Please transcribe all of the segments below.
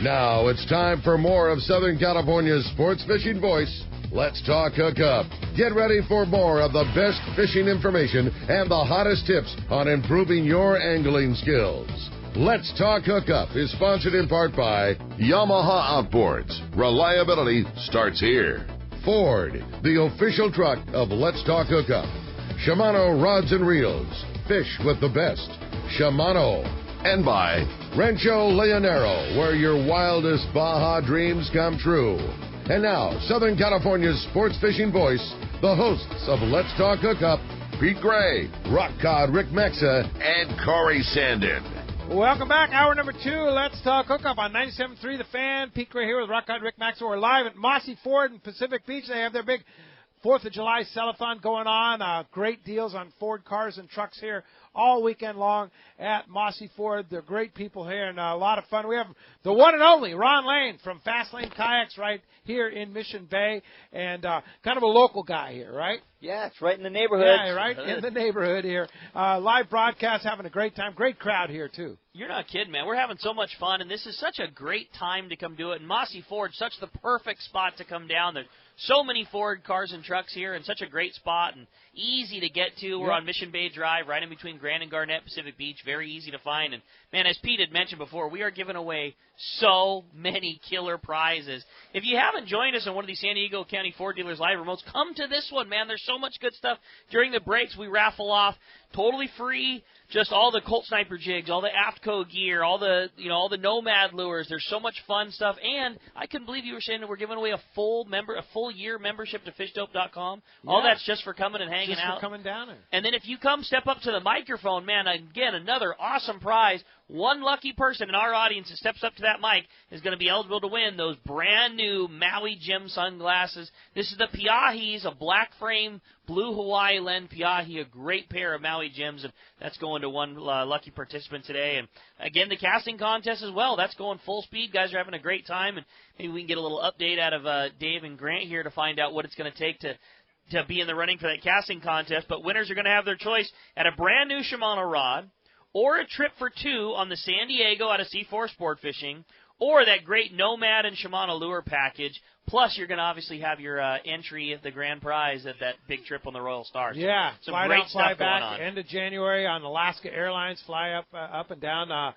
Now it's time for more of Southern California's sports fishing voice. Let's Talk Hookup. Get ready for more of the best fishing information and the hottest tips on improving your angling skills. Let's Talk Hookup is sponsored in part by Yamaha Outboards. Reliability starts here. Ford, the official truck of Let's Talk Hookup. Shimano Rods and Reels. Fish with the best. Shimano. And by Rancho Leonero, where your wildest Baja dreams come true. And now, Southern California's sports fishing voice, the hosts of Let's Talk Hookup, Pete Gray, Rock Cod Rick Mexa, and Corey Sandin. Welcome back. Hour number 2, Let's Talk Hookup on 97.3 The Fan. Pete Gray here with Rock Cod Rick Mexa. We're live at Mossy Ford in Pacific Beach. They have their big 4th of July sell-a-thon going on. Great deals on Ford cars and trucks here all weekend long at Mossy Ford. They're great people here and a lot of fun. We have the one and only Ron Lane from Fast Lane Kayaks right here in Mission Bay, and kind of a local guy here, right? Yeah, it's right in the neighborhood. Yeah, right in the neighborhood here. Live broadcast, having a great time. Great crowd here, too. You're not kidding, man. We're having so much fun, and this is such a great time to come do it. And Mossy Ford, such the perfect spot to come down. There's so many Ford cars and trucks here, and such a great spot and easy to get to. We're on Mission Bay Drive, right in between Grand and Garnet, Pacific Beach. Very easy to find. And, man, as Pete had mentioned before, we are giving away so many killer prizes. If you haven't joined us on one of these San Diego County Ford Dealers Live remotes, come to this one, man. There's so much good stuff. During the breaks, we raffle off totally free, just all the Colt Sniper jigs, all the AFTCO gear, all the Nomad lures. There's so much fun stuff, and I couldn't believe you were saying that we're giving away a full year membership to fishdope.com. Yeah. All that's just for coming and hanging out. Just for coming down there. And then if you come step up to the microphone, man, again, another awesome prize. One lucky person in our audience that steps up to that mic is going to be eligible to win those brand new Maui Jim sunglasses. This is the Piahis, a black frame, blue Hawaii lens Piahi, a great pair of Maui Jims, and that's going to one lucky participant today. And again, the casting contest as well. That's going full speed. Guys are having a great time, and maybe we can get a little update out of Dave and Grant here to find out what it's going to take to be in the running for that casting contest. But winners are going to have their choice at a brand new Shimano rod, or a trip for 2 on the San Diego out of C4 Sport Fishing, or that great Nomad and Shimano lure package. Plus, you're going to obviously have your entry at the grand prize at that big trip on the Royal Star. Yeah, some fly great down, fly stuff back, going on. End of January on Alaska Airlines, fly up and down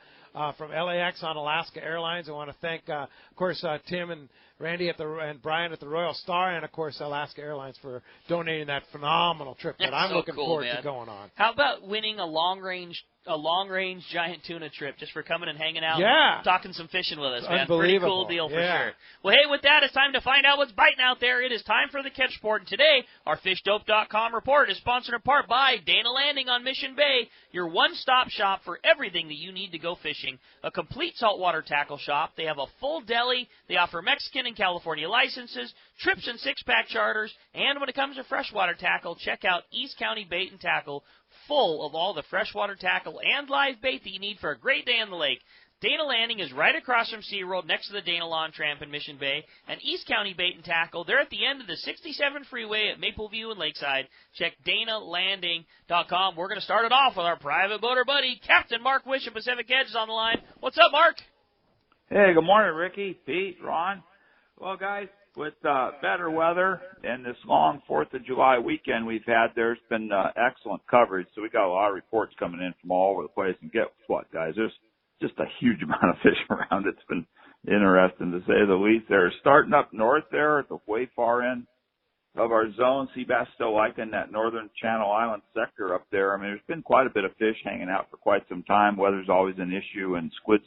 from LAX on Alaska Airlines. I want to thank, of course, Tim and Randy and Brian at the Royal Star, and, of course, Alaska Airlines for donating that phenomenal trip that I'm looking forward to going on. How about winning a long-range giant tuna trip just for coming and hanging out and talking some fishing with us, man? Unbelievable. Pretty cool deal for sure. Well, hey, with that, it's time to find out what's biting out there. It is time for the Catch Report. And today, our FishDope.com report is sponsored in part by Dana Landing on Mission Bay, your one-stop shop for everything that you need to go fishing. A complete saltwater tackle shop. They have a full deli. They offer Mexican and California licenses, trips and six-pack charters. And when it comes to freshwater tackle, check out East County Bait and Tackle, full of all the freshwater tackle and live bait that you need for a great day on the lake. Dana Landing is right across from SeaWorld, next to the Dana Lawn Tramp in Mission Bay. And East County Bait and Tackle, they're at the end of the 67 freeway at Mapleview and Lakeside. Check DanaLanding.com. We're going to start it off with our private boater buddy, Captain Mark Wish of Pacific Edge is on the line. What's up, Mark? Hey, good morning, Ricky, Pete, Ron. Well, guys, with better weather and this long 4th of July weekend we've had, there's been excellent coverage. So we got a lot of reports coming in from all over the place. And guess what, guys? There's just a huge amount of fish around. It's been interesting, to say the least. They're starting up north there at the way far end of our zone. Sea bass still liking that northern Channel Island sector up there. I mean, there's been quite a bit of fish hanging out for quite some time. Weather's always an issue, and squids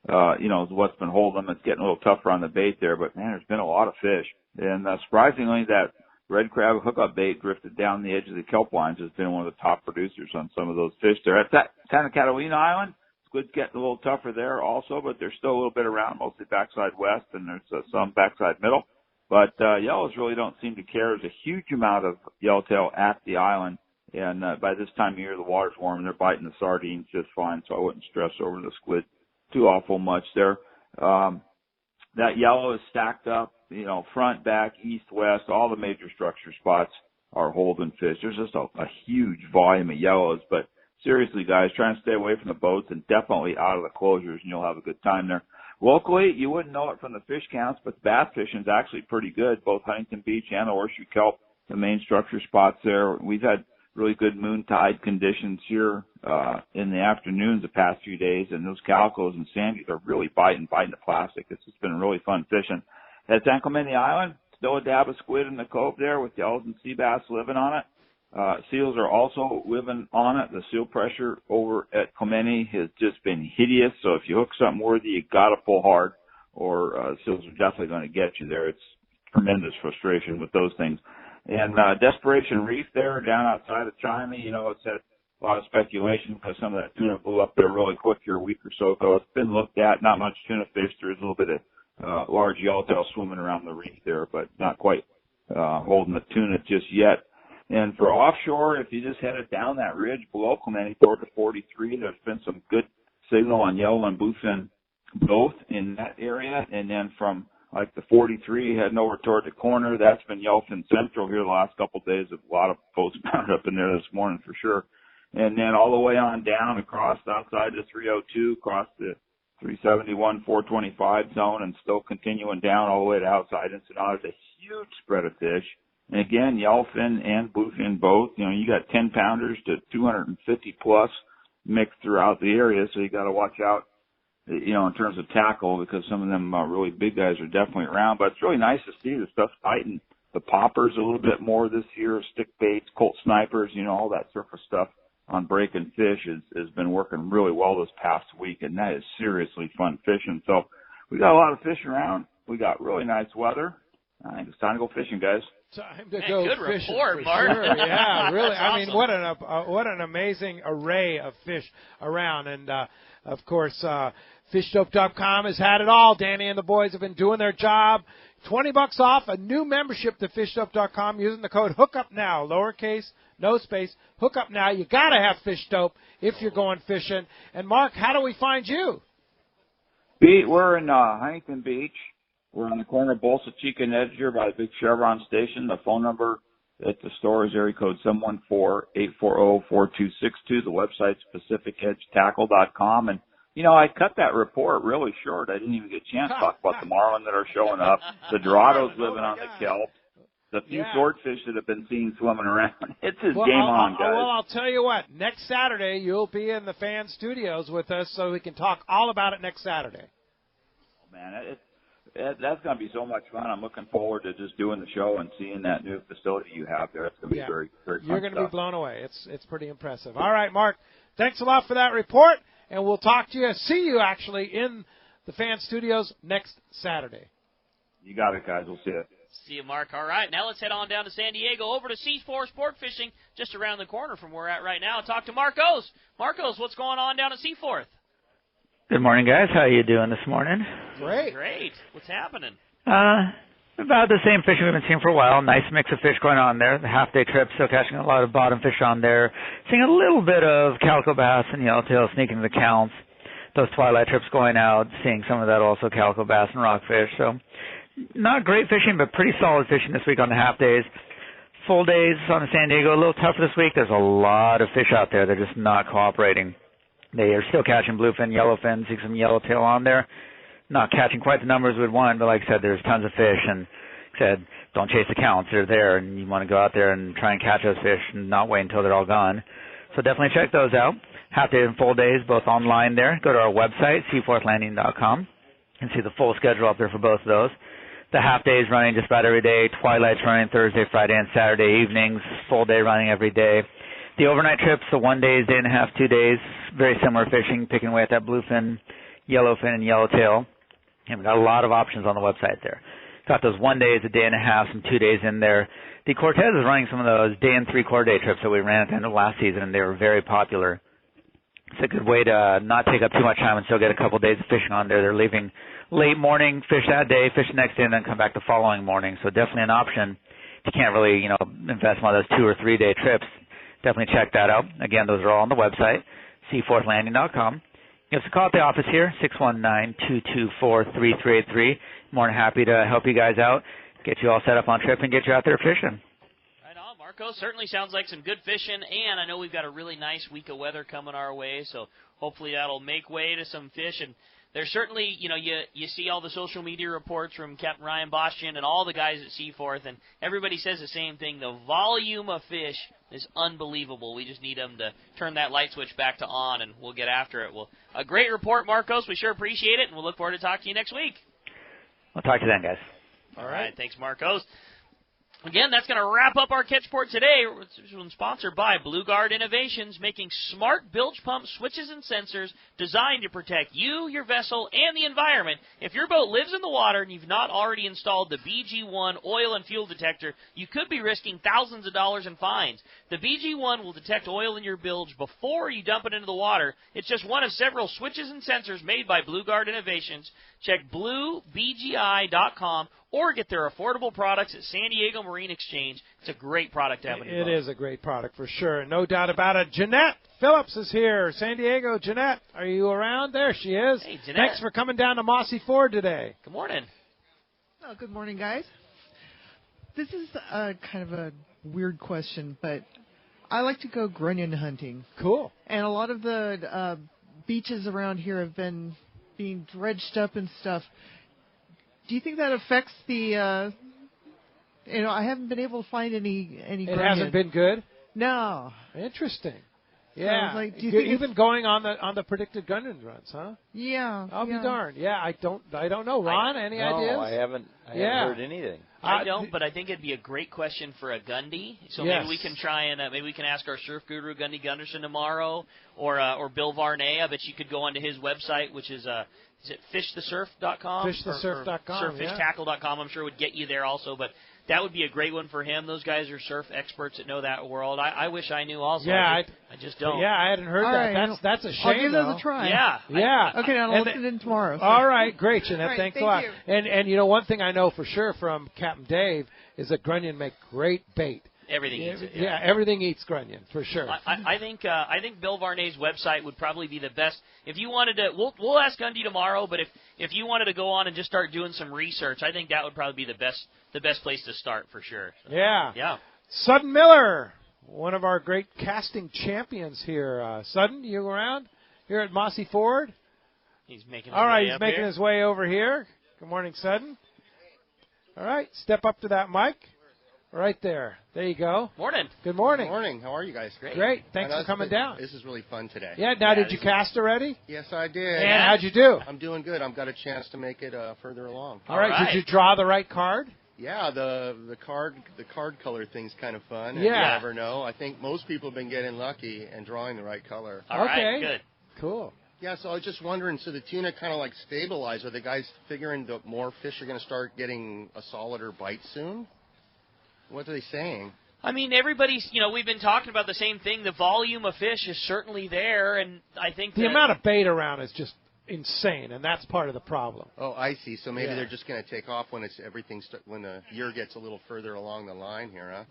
is what's been holding them. It's getting a little tougher on the bait there, but man, there's been a lot of fish. And surprisingly, that red crab hookup bait drifted down the edge of the kelp lines has been one of the top producers on some of those fish there. At that Santa Catalina Island, squid's getting a little tougher there also, but there's still a little bit around, mostly backside west, and there's some backside middle. But yellows really don't seem to care. There's a huge amount of yellowtail at the island, and by this time of year, the water's warm, and they're biting the sardines just fine, so I wouldn't stress over the squid too awful much there. That yellow is stacked up, front, back, east, west, all the major structure spots are holding fish. There's just a huge volume of yellows, but seriously, guys, try and stay away from the boats and definitely out of the closures, and you'll have a good time there. Locally, you wouldn't know it from the fish counts, but the bass fishing is actually pretty good, both Huntington Beach and the Horseshoe Kelp, the main structure spots there. We've had really good moon tide conditions here in the afternoons the past few days, and those calicos and sandies are really biting the plastic. It's just been really fun fishing. At San Clemente Island, still a dab of squid in the cove there with yellows and sea bass living on it. Seals are also living on it. The seal pressure over at Clemente has just been hideous, so if you hook something worthy, you got to pull hard, or seals are definitely going to get you there. It's tremendous frustration with those things. And Desperation Reef there down outside of China, it's had a lot of speculation because some of that tuna blew up there really quick here a week or so ago. It's been looked at, not much tuna fish. There's a little bit of large yellowtail swimming around the reef there, but not quite holding the tuna just yet. And for offshore, if you just headed down that ridge below Clemente toward the 43, there's been some good signal on yellow and bluefin both in that area. And then from like the 43 heading over toward the corner, that's been yellowfin central here the last couple of days. A lot of boats mounted up in there this morning for sure. And then all the way on down across outside the 302, across the 371, 425 zone, and still continuing down all the way to outside Ensenada. There's a huge spread of fish. And again, yellowfin and bluefin both. You got 10 pounders to 250 plus mixed throughout the area, so you got to watch out, in terms of tackle, because some of them really big guys are definitely around. But it's really nice to see the stuff fighting the poppers a little bit more this year, stick baits, Colt snipers, all that surface stuff on breaking fish has been working really well this past week, and that is seriously fun fishing. So we got a lot of fish around. We got really nice weather. I think it's time to go fishing, guys. Time to go good fishing. Report, Mark. Sure. Yeah, really. That's I mean, awesome. what an amazing array of fish around, and of course, FishDope.com has had it all. Danny and the boys have been doing their job. $20 off a new membership to FishDope.com using the code HookUpNow, lowercase, no space. Hook Up Now. You gotta have FishDope if you're going fishing. And Mark, how do we find you? Pete, we're in Huntington Beach. We're on the corner of Bolsa Chica and Edger by the big Chevron station. The phone number at the store is area code 714-840-4262. The website's PacificEdgeTackle.com. And, I cut that report really short. I didn't even get a chance to talk about the marlin that are showing up, the Dorados living on the kelp, the few swordfish that have been seen swimming around. It's game on, guys. Well, I'll tell you what. Next Saturday, you'll be in the fan studios with us so we can talk all about it next Saturday. Oh, man, that's going to be so much fun. I'm looking forward to just doing the show and seeing that new facility you have there. It's going to be very, very fun. You're going to be blown away. It's pretty impressive. All right, Mark, thanks a lot for that report, and we'll talk to you, see you actually in the fan studios next Saturday. You got it, guys. We'll see you. See you, Mark. All right, now let's head on down to San Diego, over to C4 Sport Fishing, just around the corner from where we're at right now. Talk to Marcos. Marcos, what's going on down at Seaforth? Good morning, guys. How are you doing this morning? Great. What's happening? About the same fishing we've been seeing for a while. Nice mix of fish going on there. The half-day trip, still catching a lot of bottom fish on there. Seeing a little bit of calico bass and yellowtail sneaking into the counts. Those twilight trips going out, seeing some of that also, calico bass and rockfish. So not great fishing, but pretty solid fishing this week on the half-days. Full days on the San Diego, a little tougher this week. There's a lot of fish out there. They're just not cooperating. They are still catching bluefin, yellowfin, seeing some yellowtail on there. Not catching quite the numbers we'd want, but like I said, there's tons of fish. And like I said, don't chase the counts. They're there, and you want to go out there and try and catch those fish and not wait until they're all gone. So definitely check those out. Half day and full days, both online there. Go to our website, seaforthlanding.com, and see the full schedule up there for both of those. The half day is running just about every day. Twilight's running Thursday, Friday, and Saturday evenings. Full day running every day. The overnight trips, the 1 day, day and a half, 2 days, very similar fishing, picking away at that bluefin, yellowfin, and yellowtail. And we've got a lot of options on the website there. Got those 1 days, a day and a half, some 2 days in there. The Cortez is running some of those day and 3/4 day trips that we ran at the end of last season, and they were very popular. It's a good way to not take up too much time and still get a couple days of fishing on there. They're leaving late morning, fish that day, fish the next day, and then come back the following morning. So definitely an option. If you can't really, invest in one of those 2 or 3 day trips, definitely check that out. Again, those are all on the website, seaforthlanding.com. Give us a call at the office here, 619-224-3383. More than happy to help you guys out, get you all set up on trip, and get you out there fishing. Right on, Marco. Certainly sounds like some good fishing, and I know we've got a really nice week of weather coming our way, so hopefully that'll make way to some fish. And there's certainly, you see all the social media reports from Captain Ryan Bostian and all the guys at Seaforth, and everybody says the same thing. The volume of fish is unbelievable. We just need them to turn that light switch back to on, and we'll get after it. Well, a great report, Marcos. We sure appreciate it, and we'll look forward to talking to you next week. We'll talk to you then, guys. All right. Thanks, Marcos. Again, that's going to wrap up our catch report today. It's sponsored by Blue Guard Innovations, making smart bilge pump switches and sensors designed to protect you, your vessel, and the environment. If your boat lives in the water and you've not already installed the BG1 oil and fuel detector, you could be risking thousands of dollars in fines. The BG1 will detect oil in your bilge before you dump it into the water. It's just one of several switches and sensors made by Blue Guard Innovations. Check bluebgi.com or get their affordable products at San Diego Marine Exchange. It's a great product to have in your boat. It is a great product for sure. No doubt about it. Jeanette Phillips is here. San Diego. Jeanette, are you around? There she is. Hey, Jeanette. Thanks for coming down to Mossy Ford today. Good morning. Oh, good morning, guys. This is kind of a weird question, but I like to go grunion hunting. Cool. And a lot of the beaches around here have been being dredged up and stuff. Do you think that affects the, I haven't been able to find any It grunion. hasn't been good? No. Interesting. So Yeah. like, do you think You've been going on the predicted grunion runs, huh? Yeah. I'll be darned. Yeah, I don't know. Ron, any ideas? No, I haven't heard anything. I don't, but I think it'd be a great question for a Gundy. So Yes. maybe we can try and maybe we can ask our surf guru Gundy Gunderson tomorrow, or Bill Varney. I bet you could go onto his website, which is it fishthesurf.com? Fishthesurf.com, Or surffishtackle.com. I'm sure would get you there also, but that would be a great one for him. Those guys are surf experts that know that world. I wish I knew also. Yeah, I just don't. Yeah, I hadn't heard All that. right. That's a shame. I'll give those though. a try. Yeah. Yeah. Okay, now I'll And listen in tomorrow. So. All right, great, Jeanette. All right, Thanks a thank lot. you. And one thing I know for sure from Captain Dave is that grunion make great bait. Everything eats it. Yeah, everything eats grunion for sure. I think Bill Varney's website would probably be the best. If you wanted to, we'll ask Gundy tomorrow. But if you wanted to go on and just start doing some research, I think that would probably be the best place to start for sure. So, yeah. Sudden Miller, one of our great casting champions here. Sudden, you around here at Mossy Ford? He's making. He's making his way over here. Good morning, Sudden. All right, step up to that mic. Right there. There you go. Morning. Good morning. Good morning. How are you guys? Great. Thanks for coming down. This is really fun today. Yeah, now did you cast already? Yes, I did. And how'd you do? I'm doing good. I've got a chance to make it further along. All right. Did you draw the right card? Yeah, the card color thing's kind of fun. And Yeah. you never know. I think most people have been getting lucky and drawing the right color. All right, good. Cool. Yeah, so I was just wondering, so the tuna kind of like stabilized. Are the guys figuring that more fish are going to start getting a solider bite soon? What are they saying? I mean, everybody's, we've been talking about the same thing. The volume of fish is certainly there, and I think the amount of bait around is just insane, and that's part of the problem. Oh, I see. So maybe they're just going to take off when when the year gets a little further along the line here, huh?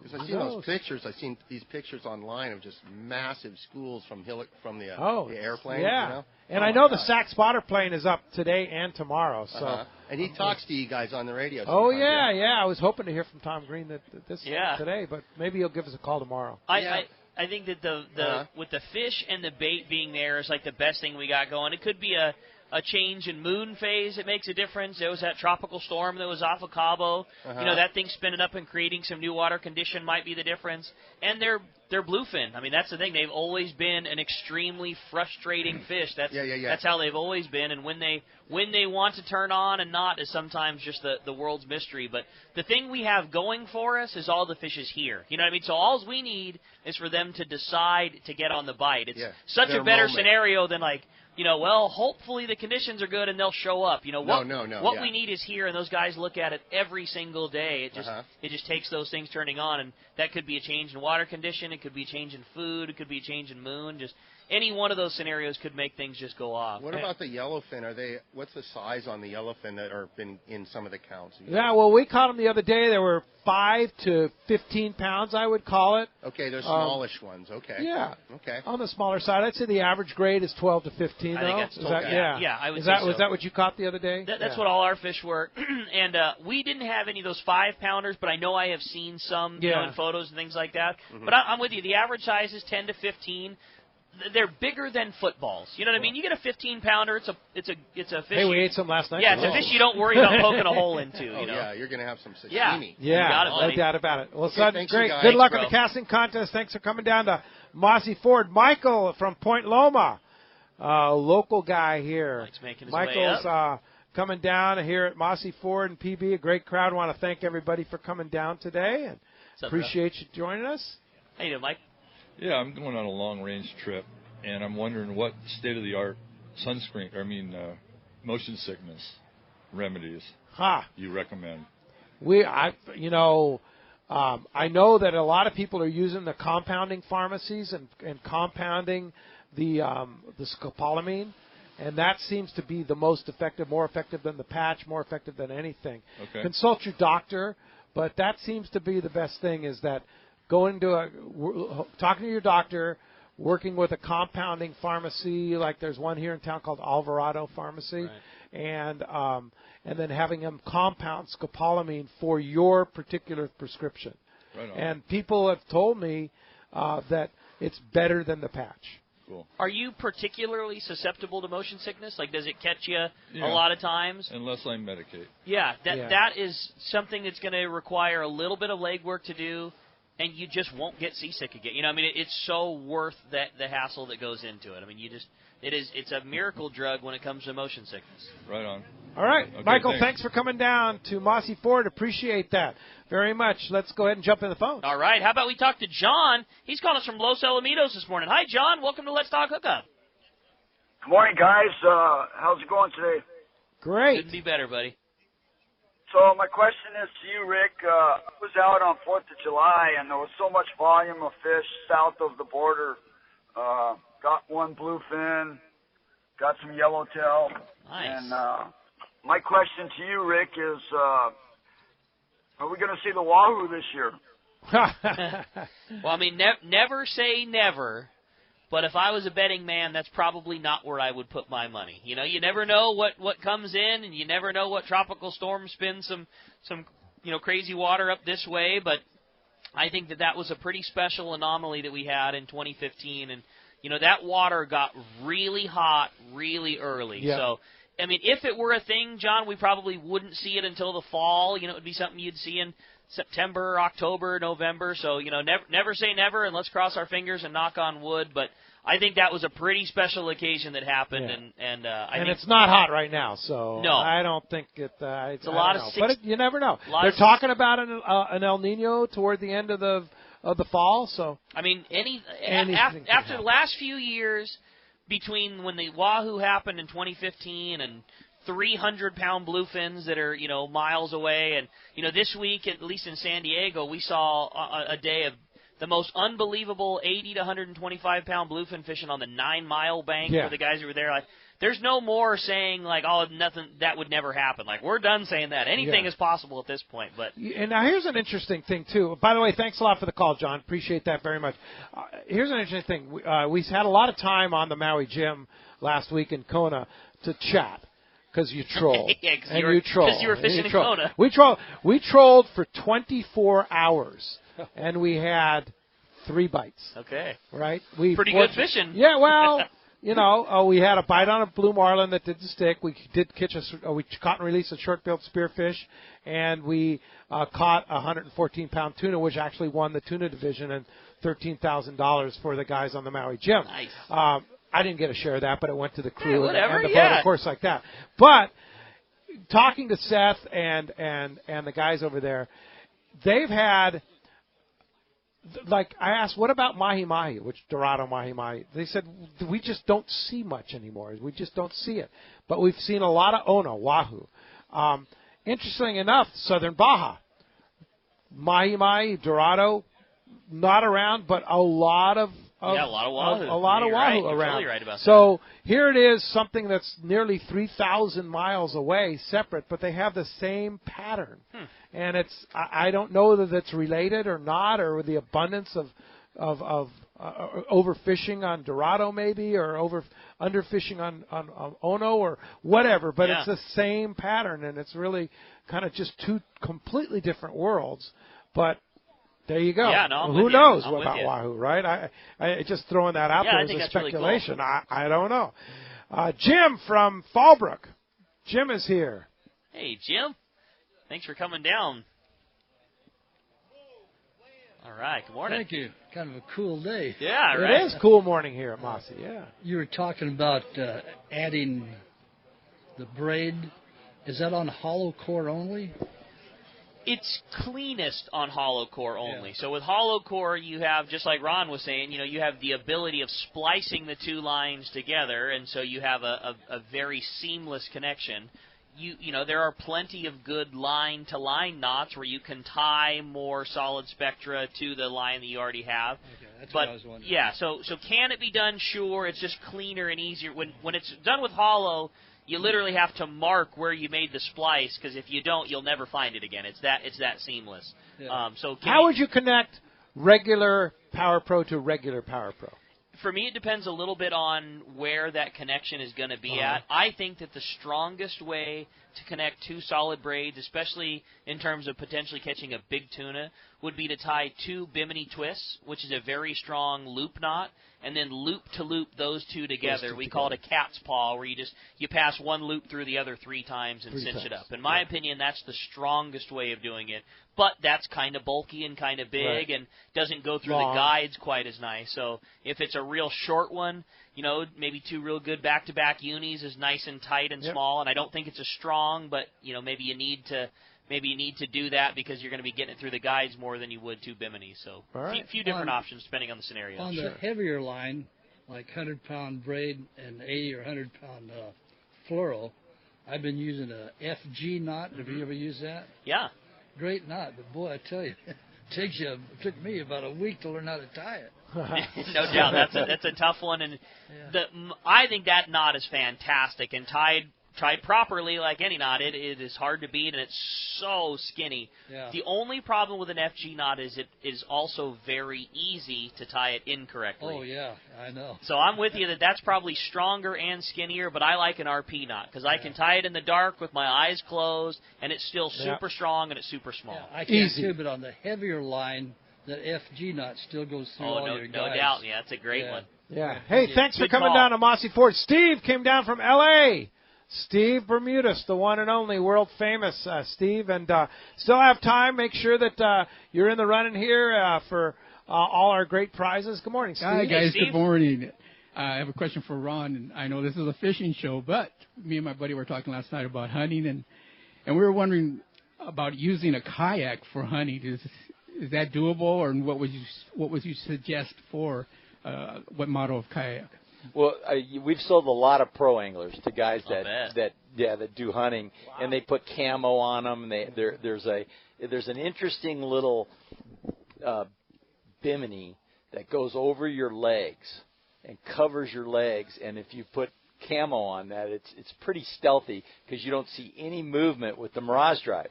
Because I've seen those pictures. I've seen these pictures online of just massive schools from the airplane. Yeah. And I know the Sac spotter plane is up today and tomorrow. So. And he talks to you guys on the radio. Oh, yeah. I was hoping to hear from Tom Green today, but maybe he'll give us a call tomorrow. I think that the with the fish and the bait being there is like the best thing we got going. It could be a change in moon phase. It makes a difference. There was that tropical storm that was off of Cabo. That thing spinning up and creating some new water condition might be the difference. And they're bluefin. I mean, that's the thing. They've always been an extremely frustrating fish. That's how they've always been. And when they want to turn on and not is sometimes just the world's mystery. But the thing we have going for us is all the fishes here. You know what I mean? So all we need is for them to decide to get on the bite. It's such a better scenario than like, hopefully the conditions are good and they'll show up. What we need is here, and those guys look at it every single day. It just takes those things turning on, and that could be a change in water condition. It could be a change in food. It could be a change in moon. Just any one of those scenarios could make things just go off. What about the yellowfin? What's the size on the yellowfin that are been in some of the counts? Yeah, well, we caught them the other day. They were 5 to 15 pounds, I would call it. Okay, they're smallish ones. Okay. Yeah. Okay. On the smaller side, I'd say the average grade is 12 to 15. I think that's I would say so. Was that what you caught the other day? That's what all our fish were. And we didn't have any of those 5-pounders, but I know I have seen some in photos and things like that. Mm-hmm. But I'm with you. The average size is 10 to 15. they're bigger than footballs. You know what I mean? You get a 15-pounder. It's a fish. Hey, we ate some last night. Yeah, it's a fish you don't worry about poking a hole into. You know? Yeah, you're going to have some sashimi. Yeah, no doubt about it. Well, Okay, Sutton, thanks, great. you guys. Good luck Thanks, at the casting contest. Thanks for coming down to Mossy Ford. Michael from Point Loma, local guy here. Mike's making his Michael's way up. coming down here at Mossy Ford and PB. A great crowd. Want to thank everybody for coming down today, and appreciate you joining us. How you doing, Mike? Yeah, I'm going on a long-range trip, and I'm wondering what state-of-the-art motion sickness remedies you recommend. I know that a lot of people are using the compounding pharmacies and compounding the scopolamine, and that seems to be the most effective, more effective than the patch, more effective than anything. Okay. Consult your doctor, but that seems to be the best thing, is that talking to your doctor, working with a compounding pharmacy, like there's one here in town called Alvarado Pharmacy, and then having them compound scopolamine for your particular prescription. Right on. And people have told me that it's better than the patch. Cool. Are you particularly susceptible to motion sickness? Like, does it catch you a lot of times? Unless I medicate. Yeah, that is something that's going to require a little bit of legwork to do, and you just won't get seasick again. You know, I mean, it's so worth the hassle that goes into it. I mean, it's a miracle drug when it comes to motion sickness. Right on. All right, Okay, Michael, thanks for coming down to Mossy Ford. Appreciate that very much. Let's go ahead and jump in the phone. All right, how about we talk to John? He's calling us from Los Alamitos this morning. Hi, John. Welcome to Let's Talk Hookup. Good morning, guys. How's it going today? Great. Couldn't be better, buddy. So my question is to you, Rick. I was out on 4th of July, and there was so much volume of fish south of the border. Got one bluefin, got some yellowtail. Nice. And my question to you, Rick, is are we going to see the wahoo this year? Well, I mean, never say never. But if I was a betting man, that's probably not where I would put my money. You know, you never know what comes in, and you never know what tropical storm spins some crazy water up this way. But I think that was a pretty special anomaly that we had in 2015, and that water got really hot really early. Yeah. So, I mean, if it were a thing, John, we probably wouldn't see it until the fall. It would be something you'd see in September, October, November. So, never say never, and let's cross our fingers and knock on wood. But I think that was a pretty special occasion that happened, and I think it's not hot right now, so no. I don't think it's a lot of but you never know. They're talking about an El Nino toward the end of the fall, so I mean, after the last few years, between when the wahoo happened in 2015 and 300-pound bluefins that are miles away, and this week, at least in San Diego, we saw a day of the most unbelievable 80 to 125-pound bluefin fishing on the 9-mile bank for the guys who were there. Like, there's no more saying like, oh, nothing, that would never happen. Like, we're done saying that. Anything is possible at this point. But and now here's an interesting thing too. By the way, thanks a lot for the call, John. Appreciate that very much. Here's an interesting thing. We had a lot of time on the Maui Gym last week in Kona to chat. Because you troll. Because you were fishing in Kona. We trolled for 24 hours, and we had 3 bites. Okay. Right? Pretty good fishing. Yeah, well, we had a bite on a blue marlin that didn't stick. We did we caught and released a short-billed spearfish, and we caught a 114-pound tuna, which actually won the tuna division, and $13,000 for the guys on the Maui Gym. Nice. I didn't get a share of that, but it went to the crew and the boat, of course, like that. But talking to Seth and the guys over there, they've had, like, I asked, what about mahi-mahi, which Dorado mahi-mahi? They said, we just don't see much anymore. We just don't see it. But we've seen a lot of ono, wahoo. Interesting enough, Southern Baja, mahi-mahi, Dorado, not around, but a lot of a lot of wahoo. A lot of wahoo around. You're totally right about so here it is, something that's nearly 3,000 miles away, separate, but they have the same pattern. And I don't know whether that's related or not, or the abundance of overfishing on Dorado maybe, or underfishing on Ono or whatever. But it's the same pattern, and it's really kind of just 2 completely different worlds. But There you go. Yeah, no, well, who knows about Wahoo, right? I just throwing that out there as a speculation. Really cool. I don't know. Jim from Fallbrook. Jim is here. Hey, Jim. Thanks for coming down. All right, good morning. Thank you. Kind of a cool day. Yeah, right. It is a cool morning here at Mossy, yeah. You were talking about adding the braid. Is that on hollow core only? It's cleanest on hollow core only. Yeah. So with hollow core, you have, just like Ron was saying, you have the ability of splicing the two lines together, and so you have a very seamless connection. There are plenty of good line-to-line knots where you can tie more solid spectra to the line that you already have. Okay, that's what I was wondering. Yeah, so can it be done? Sure. It's just cleaner and easier. When it's done with hollow, you literally have to mark where you made the splice, because if you don't, you'll never find it again. It's that seamless. Yeah. How would you connect regular Power Pro to regular Power Pro? For me, it depends a little bit on where that connection is going to be at. I think that the strongest way to connect two solid braids, especially in terms of potentially catching a big tuna, would be to tie two Bimini twists, which is a very strong loop knot, and then loop to loop those two together. We call it a cat's paw, where you pass one loop through the other 3 times and cinch it up. In my opinion, that's the strongest way of doing it. But that's kind of bulky and kind of big and doesn't go through the guides quite as nice. So if it's a real short one, maybe 2 real good back-to-back unis is nice and tight and small. And I don't think it's as strong, but maybe you need to do that because you're going to be getting it through the guides more than you would 2 Bimini. So a few different options depending on the scenario. On the heavier line, like 100-pound braid and 80 or 100-pound fluoro, I've been using a FG knot. Have you ever used that? Yeah. Great knot, but boy, I tell you, it took me about a week to learn how to tie it. No doubt, that's a tough one, and I think that knot is fantastic, and tied properly, like any knot, it is hard to beat, and it's so skinny. Yeah. The only problem with an FG knot is it is also very easy to tie it incorrectly. Oh, yeah, I know. So I'm with you that's probably stronger and skinnier, but I like an RP knot because I can tie it in the dark with my eyes closed, and it's still super strong and it's super small. Yeah, I can too, but on the heavier line, that FG knot still goes through all your guides. No doubt. Yeah, that's a great one. Yeah. Hey, thanks for coming down to Mossy Ford. Steve came down from L.A., Steve Bermudez, the one and only world famous Steve, and still have time. Make sure that you're in the running here for all our great prizes. Good morning, Steve. Hi, guys. Steve. Good morning. I have a question for Ron, and I know this is a fishing show, but me and my buddy were talking last night about hunting, and we were wondering about using a kayak for hunting. Is that doable, or what would you suggest for what model of kayak? Well, we've sold a lot of pro anglers to guys that do hunting, and they put camo on them. There's an interesting little bimini that goes over your legs and covers your legs, and if you put camo on that, it's pretty stealthy because you don't see any movement with the Mirage Drive.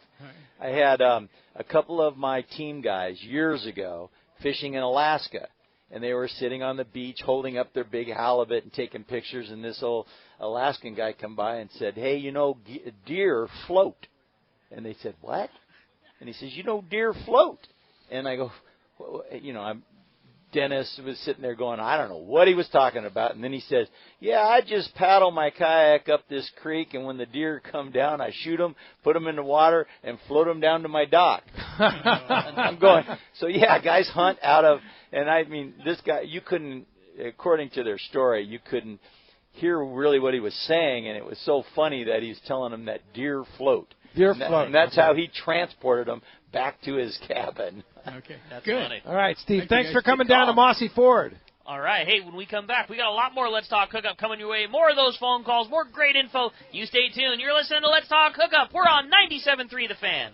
Right. I had a couple of my team guys years ago fishing in Alaska. And they were sitting on the beach holding up their big halibut and taking pictures, and this old Alaskan guy come by and said, hey, deer float. And they said, what? And he says, deer float. And I go, Dennis was sitting there going, I don't know what he was talking about. And then he says, yeah, I just paddle my kayak up this creek, and when the deer come down, I shoot them, put them in the water, and float them down to my dock. I'm going, so yeah, guys hunt out of, and I mean, this guy, you couldn't, according to their story, you couldn't hear really what he was saying, and it was so funny that he was telling them that deer float. And that's how he transported them back to his cabin. Okay, that's good. Funny. All right, Steve, thanks for coming down to Mossy Ford. All right, hey, when we come back, we got a lot more Let's Talk Hookup coming your way. More of those phone calls, more great info. You stay tuned. You're listening to Let's Talk Hookup. We're on 97.3 The Fan.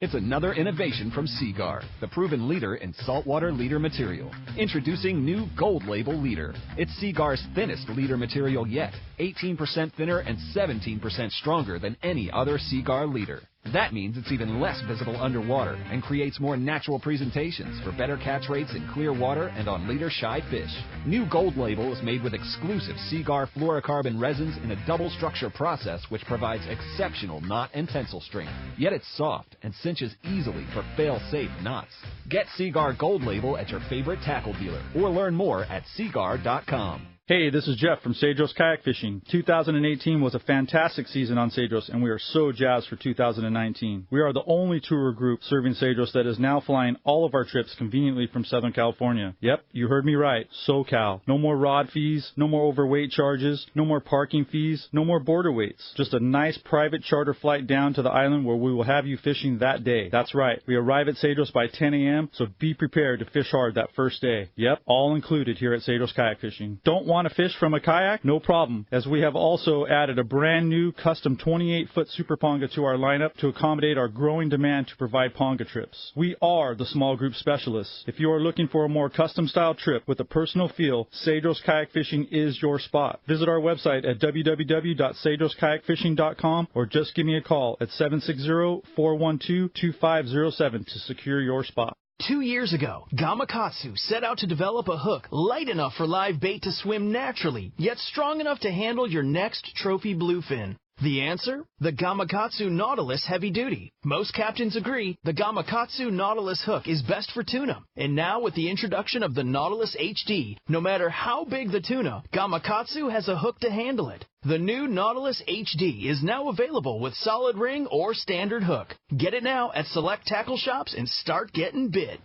It's another innovation from Seaguar, the proven leader in saltwater leader material. Introducing new Gold Label Leader. It's Seaguar's thinnest leader material yet, 18% thinner and 17% stronger than any other Seaguar leader. That means it's even less visible underwater and creates more natural presentations for better catch rates in clear water and on leader-shy fish. New Gold Label is made with exclusive Seaguar fluorocarbon resins in a double structure process which provides exceptional knot and tensile strength. Yet it's soft and cinches easily for fail-safe knots. Get Seaguar Gold Label at your favorite tackle dealer or learn more at seaguar.com. Hey, this is Jeff from Cedros Kayak Fishing. 2018 was a fantastic season on Cedros, and we are so jazzed for 2019. We are the only tour group serving Cedros that is now flying all of our trips conveniently from Southern California. Yep, you heard me right, SoCal. No more rod fees, no more overweight charges, no more parking fees, no more border waits. Just a nice private charter flight down to the island where we will have you fishing that day. That's right, we arrive at Cedros by 10 a.m., so be prepared to fish hard that first day. Yep, all included here at Cedros Kayak Fishing. Don't want to fish from a kayak? No problem, as we have also added a brand new custom 28-foot Super Ponga to our lineup to accommodate our growing demand to provide Ponga trips. We are the small group specialists. If you are looking for a more custom style trip with a personal feel, Cedros Kayak Fishing is your spot. Visit our website at www.cedroskayakfishing.com or just give me a call at 760-412-2507 to secure your spot. 2 years ago, Gamakatsu set out to develop a hook light enough for live bait to swim naturally, yet strong enough to handle your next trophy bluefin. The answer? The Gamakatsu Nautilus Heavy Duty. Most captains agree the Gamakatsu Nautilus hook is best for tuna. And now with the introduction of the Nautilus HD, no matter how big the tuna, Gamakatsu has a hook to handle it. The new Nautilus HD is now available with solid ring or standard hook. Get it now at select tackle shops and start getting bit.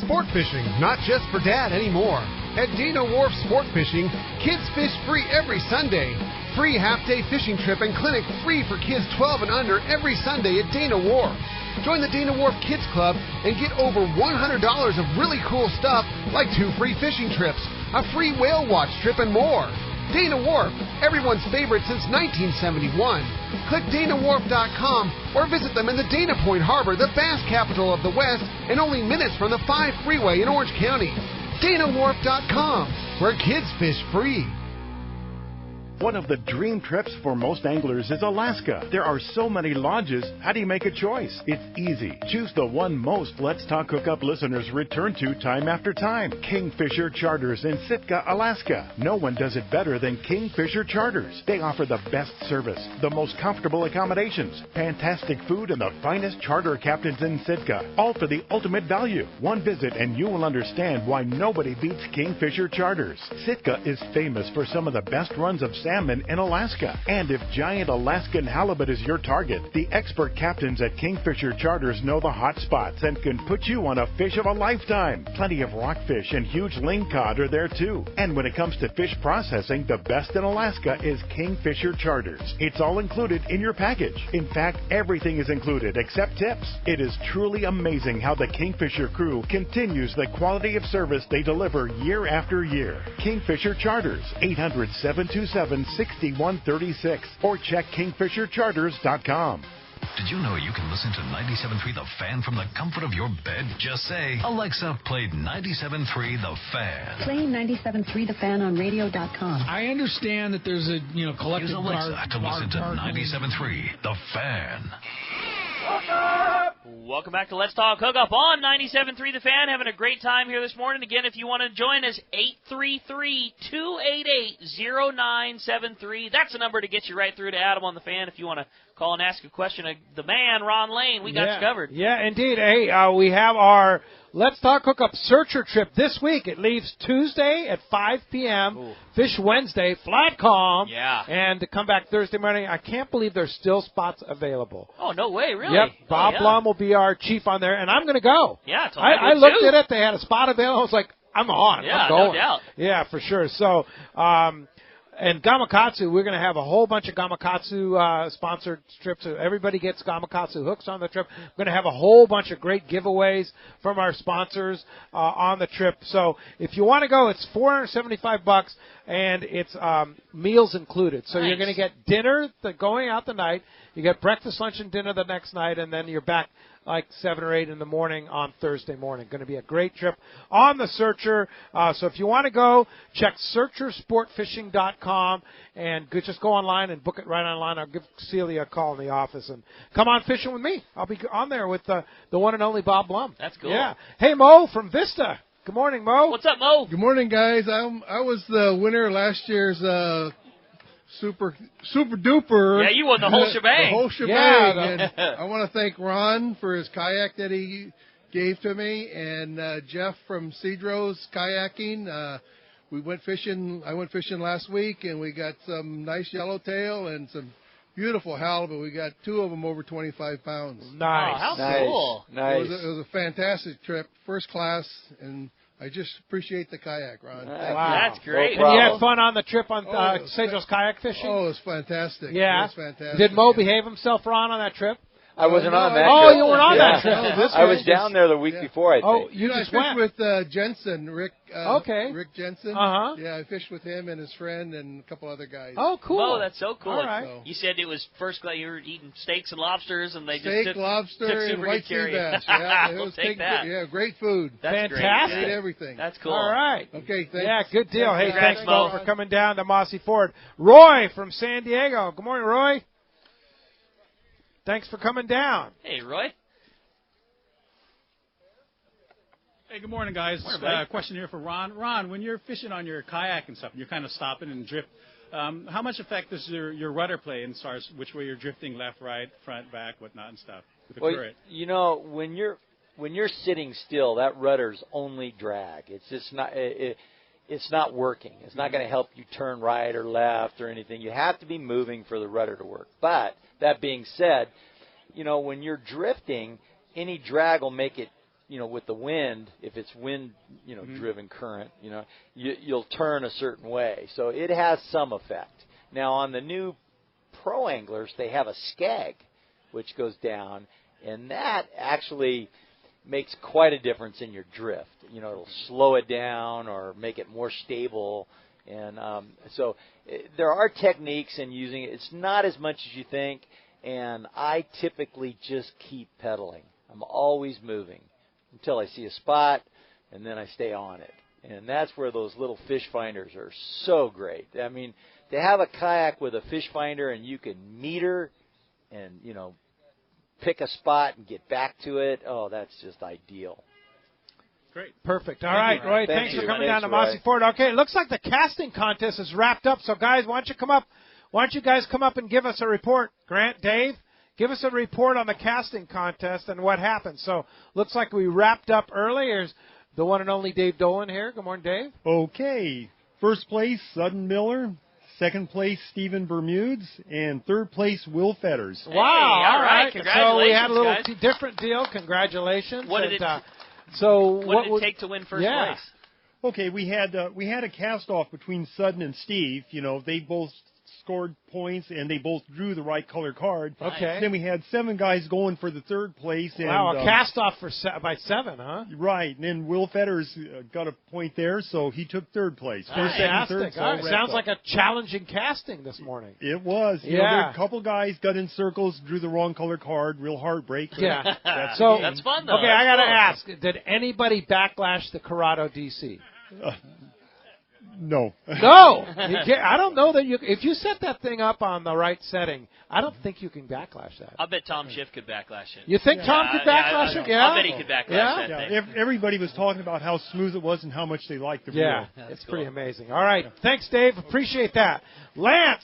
Sport fishing, not just for dad anymore. At Dana Wharf Sport Fishing, kids fish free every Sunday. Free half-day fishing trip and clinic free for kids 12 and under every Sunday at Dana Wharf. Join the Dana Wharf Kids Club and get over $100 of really cool stuff like 2 free fishing trips, a free whale watch trip, and more. Dana Wharf, everyone's favorite since 1971. Click DanaWharf.com or visit them in the Dana Point Harbor, the bass capital of the West, and only minutes from the 5 freeway in Orange County. DanaWharf.com, where kids fish free. One of the dream trips for most anglers is Alaska. There are so many lodges. How do you make a choice? It's easy. Choose the one most Let's Talk Hookup listeners return to time after time. Kingfisher Charters in Sitka, Alaska. No one does it better than Kingfisher Charters. They offer the best service, the most comfortable accommodations, fantastic food, and the finest charter captains in Sitka. All for the ultimate value. One visit and you will understand why nobody beats Kingfisher Charters. Sitka is famous for some of the best runs of salmon in Alaska. And if giant Alaskan halibut is your target, the expert captains at Kingfisher Charters know the hot spots and can put you on a fish of a lifetime. Plenty of rockfish and huge lingcod are there too. And when it comes to fish processing, the best in Alaska is Kingfisher Charters. It's all included in your package. In fact, everything is included except tips. It is truly amazing how the Kingfisher crew continues the quality of service they deliver year after year. Kingfisher Charters, 800-727-6136 or check kingfishercharters.com. Did you know you can listen to 97.3 The Fan from the comfort of your bed? Just say, Alexa, play 97.3 The Fan. Play 97.3 The Fan on radio.com. I understand that there's a collective Use Alexa to listen to 97.3 The Fan. Welcome back to Let's Talk Hookup on 97.3 The Fan. Having a great time here this morning. Again, if you want to join us, 833-288-0973. That's the number to get you right through to Adam on The Fan if you want to call and ask a question of the man, Ron Lane. We got you covered. Yeah, indeed. Hey, we have our Let's Talk Hookup Searcher trip this week. It leaves Tuesday at 5 p.m., Ooh. Fish Wednesday, flat calm, and to come back Thursday morning. I can't believe there's still spots available. Oh, no way, really? Yep, Bob Blum will be our chief on there, and I'm going to go. Yeah, I looked at it. They had a spot available. I was like, I'm on. Yeah, I'm going. No doubt. Yeah, for sure. So, and Gamakatsu, we're going to have a whole bunch of Gamakatsu sponsored trips. So everybody gets Gamakatsu hooks on the trip. We're going to have a whole bunch of great giveaways from our sponsors on the trip. So if you want to go, it's $475, and it's meals included. So You're going to get dinner going out the night. You get breakfast, lunch, and dinner the next night, and then you're back like 7 or 8 in the morning on Thursday morning. Going to be a great trip on the Searcher. So if you want to go, check searchersportfishing.com and just go online and book it right online. I'll give Celia a call in the office and come on fishing with me. I'll be on there with the one and only Bob Blum. That's cool. Yeah. Hey, Mo from Vista. Good morning, Mo. What's up, Mo? Good morning, guys. I was the winner of last year's super duper. Yeah, you won the whole shebang. The whole shebang. Yeah, and I want to thank Ron for his kayak that he gave to me, and Jeff from Cedro's Kayaking. We went fishing. I went fishing last week, and we got some nice yellowtail and some beautiful halibut. We got 2 of them over 25 pounds. Nice. Oh, how Nice. cool. Nice. It was a fantastic trip, first class, and I just appreciate the kayak, Ron. Thank you. That's great. And you had fun on the trip on Oh, Cedro's kayak fishing? Oh, it was fantastic. Yeah. It was fantastic. Did Mo behave himself, Ron, on that trip? I wasn't on that Oh, trip. you weren't on Yeah. that trip. No, this I was one down there the week before, I think. Oh, you I just fished went. with Jensen, Rick. Okay. Rick Jensen. Uh-huh. Yeah, I fished with him and his friend and a couple other guys. Oh, cool. Oh, that's so cool. All right. So, You said it was first class. You were eating steaks and lobsters, and they steak, just took lobster, took and super white good sea care of you. bass. Yeah, it We'll was take that. Yeah, great food. That's Fantastic. Great everything. That's cool. All right. Okay, thanks. Yeah, good deal. Hey, Congrats, thanks, Mo. Mo, for coming down to Mossy Ford. Roy from San Diego. Good morning, Roy. Thanks for coming down. Hey, Roy. Hey, good morning, guys. Morning, buddy. Question here for Ron. Ron, when you're fishing on your kayak and stuff, you're kind of stopping and drift. How much effect does your rudder play in as far as which way you're drifting, left, right, front, back, whatnot and stuff with the current? You know, when you're sitting still, that rudder's only drag. It's just not. It's not working. It's not going to help you turn right or left or anything. You have to be moving for the rudder to work. But that being said, you know, when you're drifting, any drag will make it. You know, with the wind, if it's wind, you know, driven current, you know, you'll turn a certain way. So it has some effect. Now, on the new pro anglers, they have a skeg, which goes down, and that actually makes quite a difference in your drift. You know, it'll slow it down or make it more stable. And so there are techniques in using it. It's not as much as you think, and I typically just keep pedaling. I'm always moving until I see a spot, and then I stay on it. And that's where those little fish finders are so great. I mean, to have a kayak with a fish finder and you can meter and, you know, pick a spot and get back to it, oh, that's just ideal. Great. Perfect. All right, Roy, thanks for coming down to Mossy Ford. Okay, it looks like the casting contest is wrapped up. So, guys, why don't you guys come up and give us a report? Grant, Dave? Give us a report on the casting contest and what happened. So, looks like we wrapped up early. Here's the one and only Dave Dolan here. Good morning, Dave. Okay. First place, Sudden Miller. Second place, Stephen Bermudes. And third place, Will Fetters. Wow. All right. Congratulations, so, we had a little guys. Different deal. Congratulations. What did it take to win first place? Okay, we had a cast-off between Sudden and Steve. You know, they both scored points, and they both drew the right color card. Okay. Then we had 7 guys going for the third place. Wow, and, a cast-off by 7, huh? Right, and then Will Fetters got a point there, so he took third place. First, second, third. All right. Sounds like a challenging casting this morning. It was. You know, there were a couple guys got in circles, drew the wrong color card, real heartbreak. Yeah. That's fun, though. Okay, I got to ask, did anybody backlash the Corrado DC? No. No! I don't know that if you set that thing up on the right setting, I don't think you can backlash that. I bet Tom Schiff could backlash it. You think Tom could backlash it? Yeah. I bet he could backlash that thing. Everybody was talking about how smooth it was and how much they liked the reel. It's pretty amazing. All right. Thanks, Dave. Appreciate that. Lance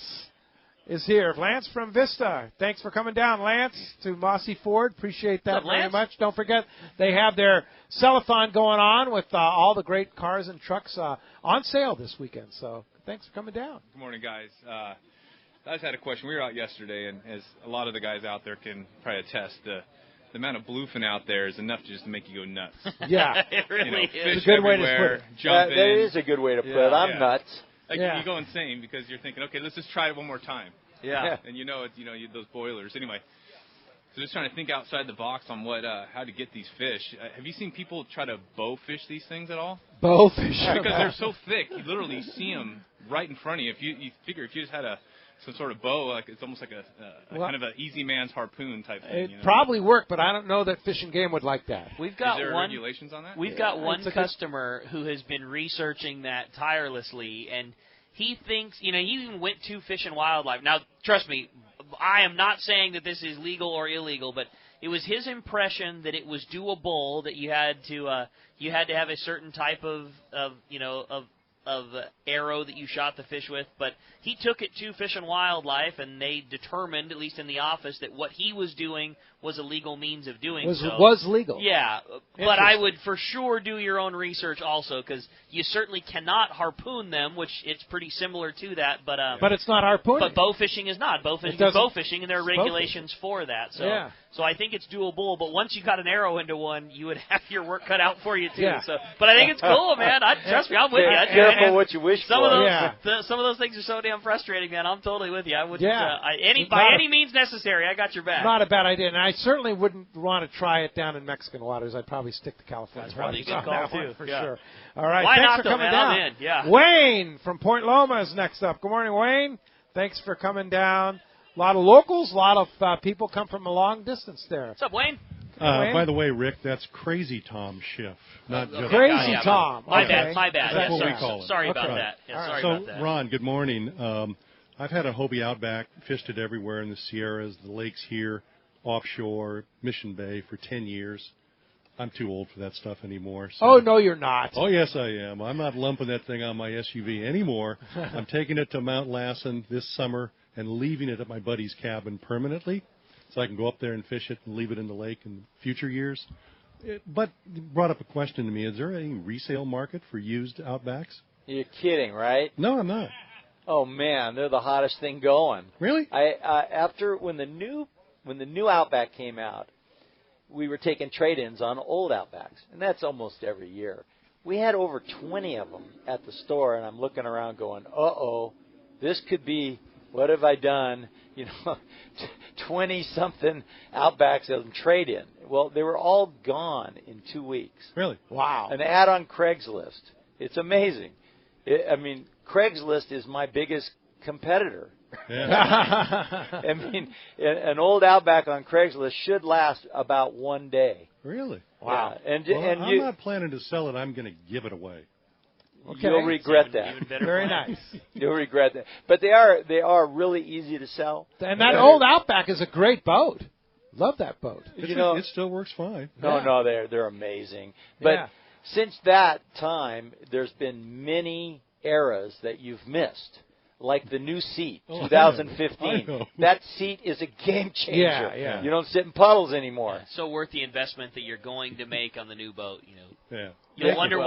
is here. Lance from Vista. Thanks for coming down, Lance, to Mossy Ford. Appreciate that very much. Don't forget, they have their sellathon going on with all the great cars and trucks on sale this weekend. So thanks for coming down. Good morning, guys. I just had a question. We were out yesterday, and as a lot of the guys out there can probably attest, the amount of bluefin out there is enough just to make you go nuts. Yeah. It really is. It's a good way to put it. Jumping. That is a good way to put it. I'm nuts. Like you go insane because you're thinking, okay, let's just try it one more time. Yeah. And you know those boilers. Anyway, so just trying to think outside the box on how to get these fish. Have you seen people try to bow fish these things at all? Bow fish. Because they're so thick, you literally see them right in front of you. If you figure if you just had a some sort of bow, like it's almost like a kind of an easy man's harpoon type thing. It probably worked, but I don't know that Fish and Game would like that. We've got Is there one regulations on that? We've got one customer who has been researching that tirelessly, and he thinks, he even went to Fish and Wildlife. Now, trust me, I am not saying that this is legal or illegal, but it was his impression that it was doable, that you had to have a certain type of arrow that you shot the fish with, but he took it to Fish and Wildlife, and they determined, at least in the office, that what he was doing was a legal means of doing so. Was legal. Yeah, but I would for sure do your own research also, because you certainly cannot harpoon them, which it's pretty similar to that. But it's not harpooning. But bow fishing is not. Bow fishing is bow fishing, and there are regulations for that. So, so I think it's doable. But once you got an arrow into one, you would have your work cut out for you too. Yeah. So, but I think it's cool, man. Trust me, I'm with you. Careful what you wish some for. Of those, some of those things are so damn frustrating, man. I'm totally with you. I wouldn't. By any means necessary, I got your back. Not a bad idea, and I certainly wouldn't want to try it down in Mexican waters. I'd probably stick to California. That's probably a good call too, for sure. All right, Why thanks not, for though, coming man? down. I'm in. Yeah. Wayne from Point Loma is next up. Good morning, Wayne. Thanks for coming down. A lot of locals, a lot of people come from a long distance there. What's up, Wayne? By the way, Rick, that's Crazy Tom Schiff, not just Crazy Tom. My bad. That's what we call it. Sorry about that. Yeah, sorry about that. Ron, good morning. I've had a Hobie Outback, fished it everywhere in the Sierras, the lakes here, offshore, Mission Bay for 10 years. I'm too old for that stuff anymore. So. Oh, no, you're not. Oh, yes, I am. I'm not lumping that thing on my SUV anymore. I'm taking it to Mount Lassen this summer and leaving it at my buddy's cabin permanently so I can go up there and fish it and leave it in the lake in future years. But it brought up a question to me. Is there any resale market for used Outbacks? You're kidding, right? No, I'm not. Oh, man, they're the hottest thing going. Really? When the new Outback came out, we were taking trade-ins on old Outbacks, and that's almost every year. We had over 20 of them at the store, and I'm looking around going, uh-oh, this could be, what have I done? 20-something Outbacks on trade-in. Well, they were all gone in 2 weeks. Really? Wow. An ad on Craigslist. It's amazing. Craigslist is my biggest competitor. Yeah. I mean, an old Outback on Craigslist should last about 1 day. Really? Wow. Yeah. I'm not planning to sell it. I'm going to give it away. Okay. You'll regret that. Very nice. You'll regret that. But they are really easy to sell. And that old Outback is a great boat. Love that boat. It still works fine. No, they're amazing. But since that time, there's been many eras that you've missed. Like the new seat, 2015. I know. That seat is a game changer. Yeah. You don't sit in puddles anymore. It's so worth the investment that you're going to make on the new boat. Yeah. You'll wonder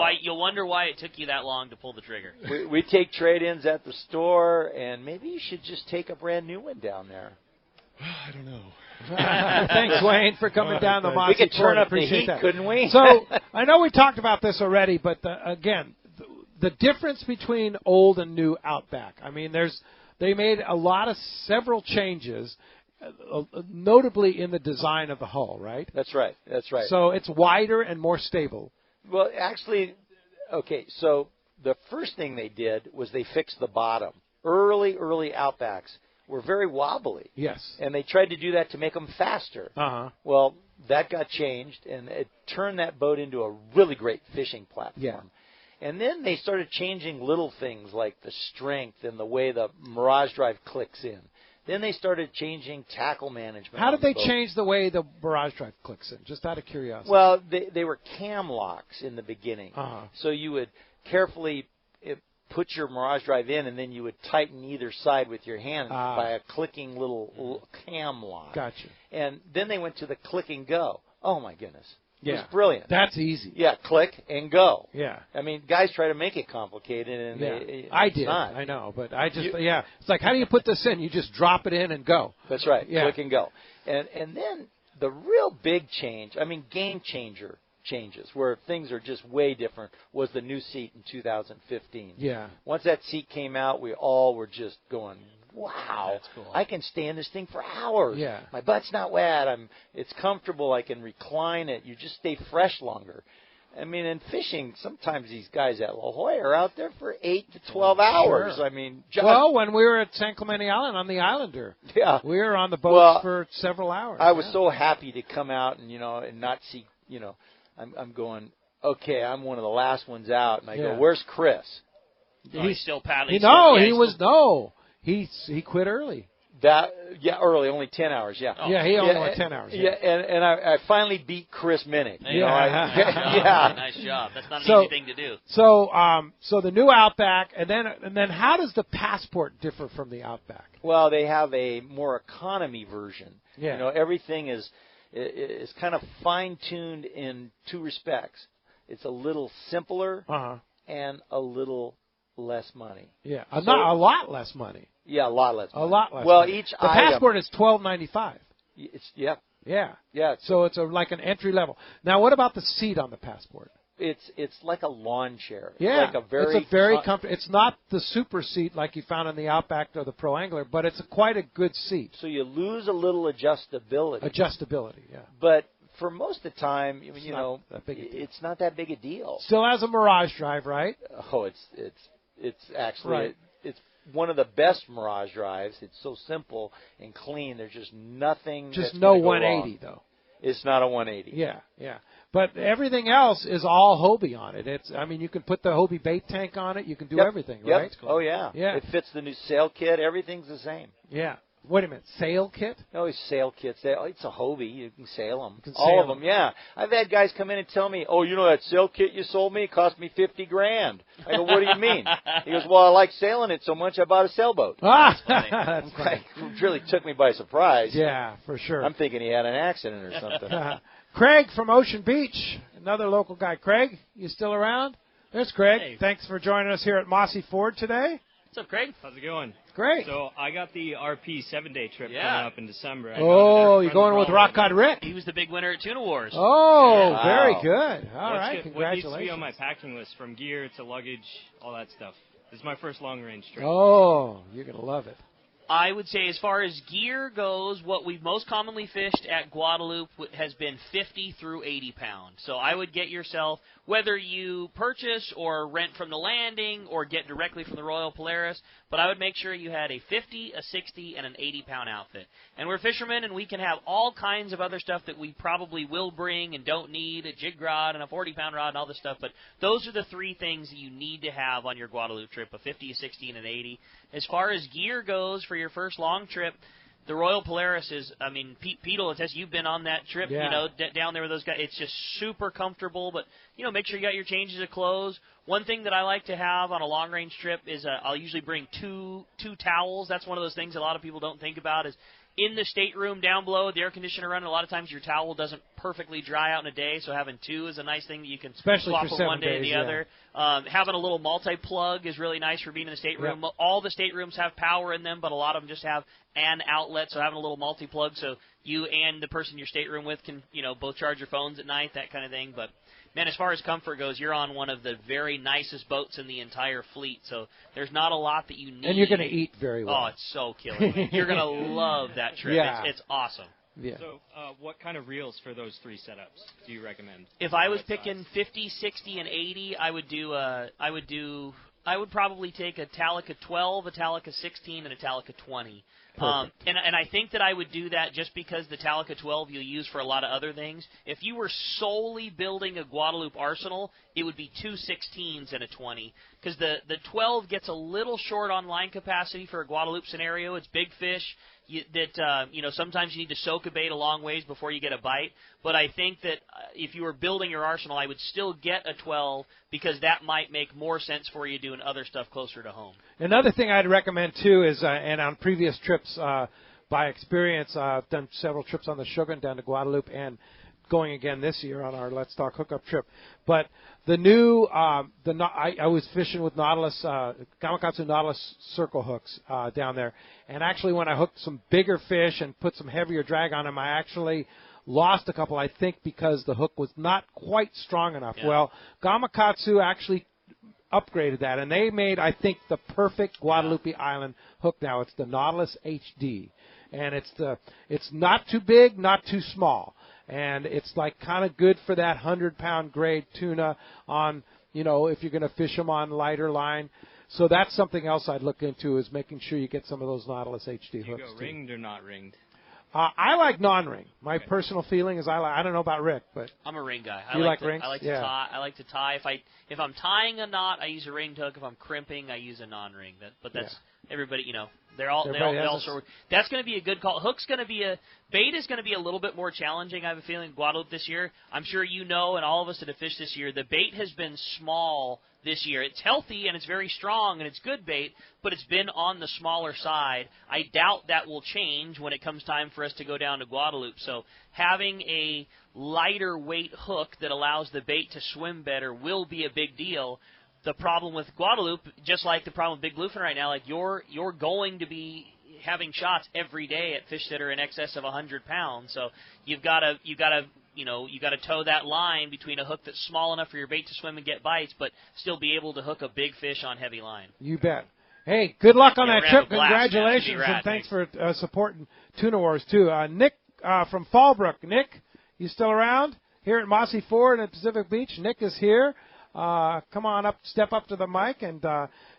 why it took you that long to pull the trigger. We take trade-ins at the store, and maybe you should just take a brand new one down there. I don't know. Thanks, Wayne, for coming down the Mossy Ford. We could turn up the Appreciate heat, that. couldn't we? So I know we talked about this already, but again, the difference between old and new Outback. I mean, they made several changes, notably in the design of the hull, right? That's right. So it's wider and more stable. Well, actually, okay, so the first thing they did was they fixed the bottom. Early Outbacks were very wobbly. Yes. And they tried to do that to make them faster. Uh-huh. Well, that got changed, and it turned that boat into a really great fishing platform. Yeah. And then they started changing little things like the strength and the way the Mirage Drive clicks in. Then they started changing tackle management. How did they change the way the Mirage Drive clicks in? Just out of curiosity. Well, they were cam locks in the beginning. Uh-huh. So you would carefully put your Mirage Drive in, and then you would tighten either side with your hand by a clicking little cam lock. Gotcha. And then they went to the click and go. Oh, my goodness. Yeah. It was brilliant. That's easy. Yeah, click and go. Yeah. I mean, guys try to make it complicated, and I did. Not. I know, but it's like, how do you put this in? You just drop it in and go. That's right. Yeah. Click and go. And then the real big change, I mean, game changer changes where things are just way different was the new seat in 2015. Yeah. Once that seat came out, we all were just going, wow, that's cool. I can stay in this thing for hours. Yeah. My butt's not wet. It's comfortable. I can recline it. You just stay fresh longer. I mean, in fishing, sometimes these guys at La Jolla are out there for 8 to 12 hours. Sure. I mean, well, when we were at San Clemente Island on the Islander, we were on the boats for several hours. I was so happy to come out and and not see. I'm going. Okay, I'm one of the last ones out, and I go, "Where's Chris?" He's still paddling. He quit early. Early, only 10 hours. Yeah. Oh. Yeah, he only went 10 hours. Yeah, and I finally beat Chris Minnick. Nice job. That's not an easy thing to do. So the new Outback, and then how does the Passport differ from the Outback? Well, they have a more economy version. Yeah. Everything is kind of fine-tuned in two respects. It's a little simpler and a little less money. Yeah, not a lot less money. Yeah, a lot less money. A lot less well, money. each the Passport is $12.95. Yeah. So it's like an entry level. Now, what about the seat on the Passport? It's like a lawn chair. Yeah, it's a very comfortable. It's not the super seat like you found in the Outback or the Pro Angler, but it's quite a good seat. So you lose a little adjustability. Yeah. But for most of the time, it's not that big a deal. Still has a Mirage drive, right? Oh, it's actually right. It's one of the best Mirage drives. It's so simple and clean. There's just nothing. Just that's no go 180 wrong. though. It's not a 180. Yeah. But everything else is all Hobie on it. You can put the Hobie bait tank on it. You can do everything, right? Oh yeah. It fits the new sail kit. Everything's the same. Yeah. Wait a minute, sail kit? No, it's sail kits. It's a Hobie. You can sail them. All of them, yeah. I've had guys come in and tell me, "Oh, that sail kit you sold me cost me $50,000." I go, "What do you mean?" He goes, "Well, I like sailing it so much, I bought a sailboat." That's funny. It really took me by surprise. Yeah, for sure. I'm thinking he had an accident or something. Craig from Ocean Beach, another local guy. Craig, you still around? There's Craig. Hey. Thanks for joining us here at Mossy Ford today. What's up, Craig? How's it going? Great. So I got the RP 7-day trip coming up in December. You're going with Rock God Rick. He was the big winner at Tuna Wars. Oh, very good. All right, congratulations. What needs to be on my packing list, from gear to luggage, all that stuff? This is my first long-range trip. Oh, you're going to love it. I would say as far as gear goes, what we've most commonly fished at Guadalupe has been 50 through 80 pounds. So I would get yourself, whether you purchase or rent from the landing or get directly from the Royal Polaris, but I would make sure you had a 50, a 60, and an 80-pound outfit. And we're fishermen, and we can have all kinds of other stuff that we probably will bring and don't need, a jig rod and a 40-pound rod and all this stuff, but those are the three things that you need to have on your Guadalupe trip, a 50, a 60, and an 80. As far as gear goes for your first long trip, the Royal Polaris is, Pete will attest, you've been on that trip, down there with those guys. It's just super comfortable, but, make sure you got your changes of clothes. One thing that I like to have on a long-range trip is I'll usually bring two towels. That's one of those things a lot of people don't think about is in the stateroom down below with the air conditioner running, a lot of times your towel doesn't perfectly dry out in a day, so having two is a nice thing that you can swap from one day to the other. Having a little multi-plug is really nice for being in the stateroom. Yep. All the staterooms have power in them, but a lot of them just have an outlet, so having a little multi-plug so you and the person in your stateroom with can, both charge your phones at night, that kind of thing. But man, as far as comfort goes, you're on one of the very nicest boats in the entire fleet, so there's not a lot that you need. And you're going to eat very well. Oh, it's so killer. You're going to love that trip. Yeah. It's awesome. Yeah. So what kind of reels for those three setups do you recommend? If I was picking 50, 60, and 80, I would probably take a Talica 12, a Talica 16, and a Talica 20. And I think that I would do that just because the Talica 12 you'll use for a lot of other things. If you were solely building a Guadalupe arsenal, it would be two 16s and a 20. Because the 12 gets a little short on line capacity for a Guadalupe scenario. It's big fish. Sometimes you need to soak a bait a long ways before you get a bite. But I think that if you were building your arsenal, I would still get a 12 because that might make more sense for you doing other stuff closer to home. Another thing I'd recommend, too, is, and on previous trips, by experience, I've done several trips on the Shogun down to Guadalupe and going again this year on our Let's Talk Hookup trip. But the new, I was fishing with Nautilus, Gamakatsu Nautilus circle hooks down there. And actually when I hooked some bigger fish and put some heavier drag on them, I actually lost a couple, I think, because the hook was not quite strong enough. Yeah. Well, Gamakatsu actually upgraded that, and they made, I think, the perfect Guadalupe Island hook now. It's the Nautilus HD. And it's not too big, not too small. and it's like kind of good for that 100-pound grade tuna on, if you're going to fish them on lighter line. So that's something else I'd look into, is making sure you get some of those Nautilus HD hooks. Do you go too. ringed or not ringed? I like non-ring. My personal feeling is I don't know about Rick, but I'm a ring guy. You like to, rings? I like to Yeah. tie. I like to tie. If I'm tying a knot, I use a ringed hook. If I'm crimping, I use a non-ring. But that's everybody. They're all Everybody they all has sort of. That's going to be a good call. Hook's going to be bait is going to be a little bit more challenging. I have a feeling Guadalupe this year. I'm sure and all of us that have fished this year, the bait has been small this year. It's healthy and it's very strong and it's good bait, but it's been on the smaller side. I doubt that will change when it comes time for us to go down to Guadalupe. So having a lighter weight hook that allows the bait to swim better will be a big deal. The problem with Guadalupe, just like the problem with Big Bluefin right now, like you're going to be having shots every day at fish that are in excess of 100 pounds. So you've got to toe that line between a hook that's small enough for your bait to swim and get bites, but still be able to hook a big fish on heavy line. You bet. Hey, good luck on Yeah, that we're trip. having a blast, man. It's gonna Congratulations, be rad. and thanks for supporting Tuna Wars, too. Nick from Fallbrook. Nick, you still around? Here at Mossy Ford at Pacific Beach. Nick is here. Come on up, step up to the mic, and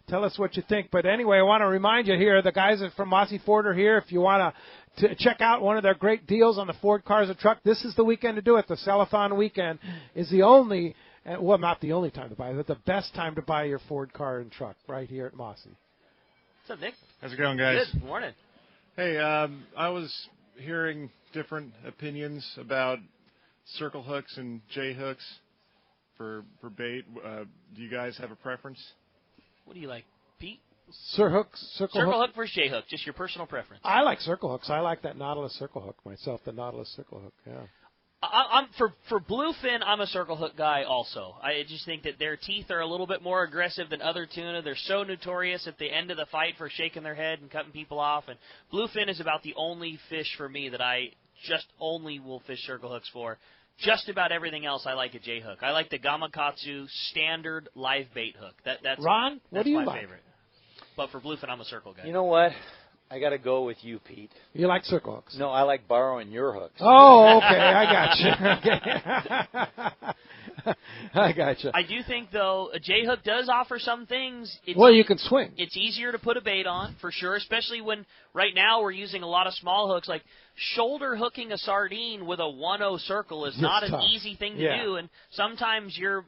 tell us what you think. But anyway, I want to remind you here, the guys from Mossy Ford are here. If you want to check out one of their great deals on the Ford cars and truck, this is the weekend to do it. The Sell-a-thon weekend is the only, well, not the only time to buy it, but the best time to buy your Ford car and truck right here at Mossy. What's up, Nick? How's it going, guys? Good morning. Hey, I was hearing different opinions about circle hooks and J hooks for bait. Do you guys have a preference? What do you like, Pete? Circle hook versus J hook, just your personal preference. I like circle hooks. I like that Nautilus circle hook myself, the Nautilus circle hook, yeah. I'm for bluefin, I'm a circle hook guy also. I just think that their teeth are a little bit more aggressive than other tuna. They're so notorious at the end of the fight for shaking their head and cutting people off. And bluefin is about the only fish for me that I just only will fish circle hooks for. Just about everything else, I like a J hook. I like the Gamakatsu standard live bait hook. That's Ron, what do you my like? favorite. But for bluefin, I'm a circle guy. You know what? I got to go with you, Pete. You like circle hooks? No, I like borrowing your hooks. Oh, okay. I got you. I got you. I do think, though, a J hook does offer some things. Well, you can swing. It's easier to put a bait on, for sure, especially when right now we're using a lot of small hooks. Like shoulder hooking a sardine with a 1-0 circle is not an easy thing to do, and sometimes you're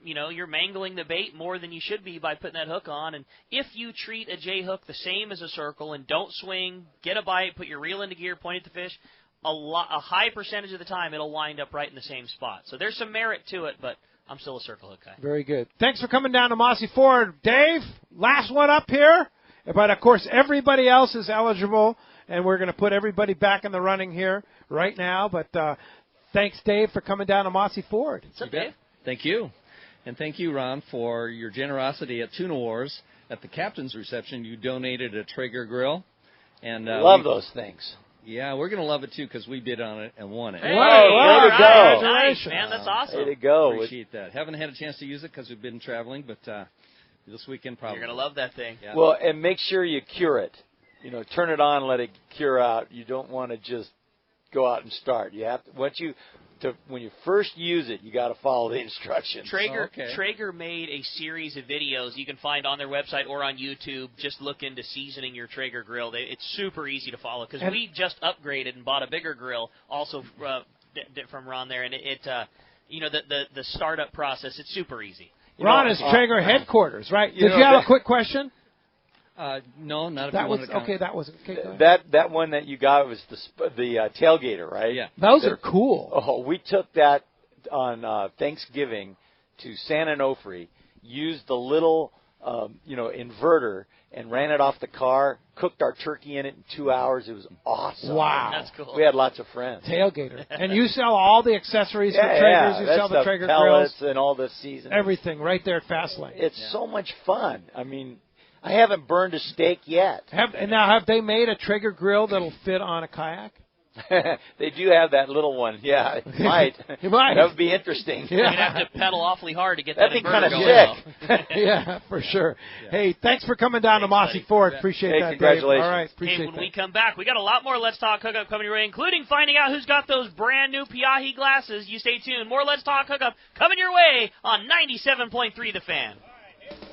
mangling the bait more than you should be by putting that hook on. And if you treat a J hook the same as a circle and don't swing, get a bite, put your reel into gear, point at the fish, a high percentage of the time it'll wind up right in the same spot. So there's some merit to it, but I'm still a circle hook guy. Very good. Thanks for coming down to Mossy Ford. Dave, last one up here. But, of course, everybody else is eligible, and we're going to put everybody back in the running here right now. But thanks, Dave, for coming down to Mossy Ford. What's up, Dave? Thank you. And thank you, Ron, for your generosity at Tuna Wars. At the captain's reception, you donated a Traeger grill. And love those things. Yeah, we're going to love it, too, because we bid on it and won it. Hey, way to go. Nice, man. That's awesome. Way to go. Appreciate that. Haven't had a chance to use it because we've been traveling, but this weekend probably. You're going to love that thing. Yeah. Well, and make sure you cure it. Turn it on, let it cure out. You don't want to just go out and start. You have to, when you first use it, you got to follow the instructions. Traeger made a series of videos you can find on their website or on YouTube. Just look into seasoning your Traeger grill. It's super easy to follow because we just upgraded and bought a bigger grill also from Ron there, and the startup process, it's super easy. Ron is Traeger headquarters, right? Did you have a quick question? No, not if that you was wanted to okay. That was okay. That one that you got was the tailgater, right? Yeah, those are cool. Oh, we took that on Thanksgiving to San Onofre, used the little inverter and ran it off the car. Cooked our turkey in it in 2 hours. It was awesome. Wow, that's cool. We had lots of friends. Tailgater, and you sell all the accessories for Traegers. You sell the Traeger pellets grills and all the seasonings. Everything right there at Fast Lane. It's so much fun. I mean, I haven't burned a steak yet. Have they made a Traeger grill that'll fit on a kayak? They do have that little one. Yeah, it might. You might. That would be interesting. You'd have to pedal awfully hard to get that That'd be inverter kind of going. sick. Yeah, for sure. Hey, thanks for coming down to Mossy Ford. Appreciate that, congratulations. Dave. All right, Hey, appreciate when that. we come back, we got a lot more Let's Talk Hookup coming your way, including finding out who's got those brand new Piahi glasses. You stay tuned. More Let's Talk Hookup coming your way on 97.3 The Fan.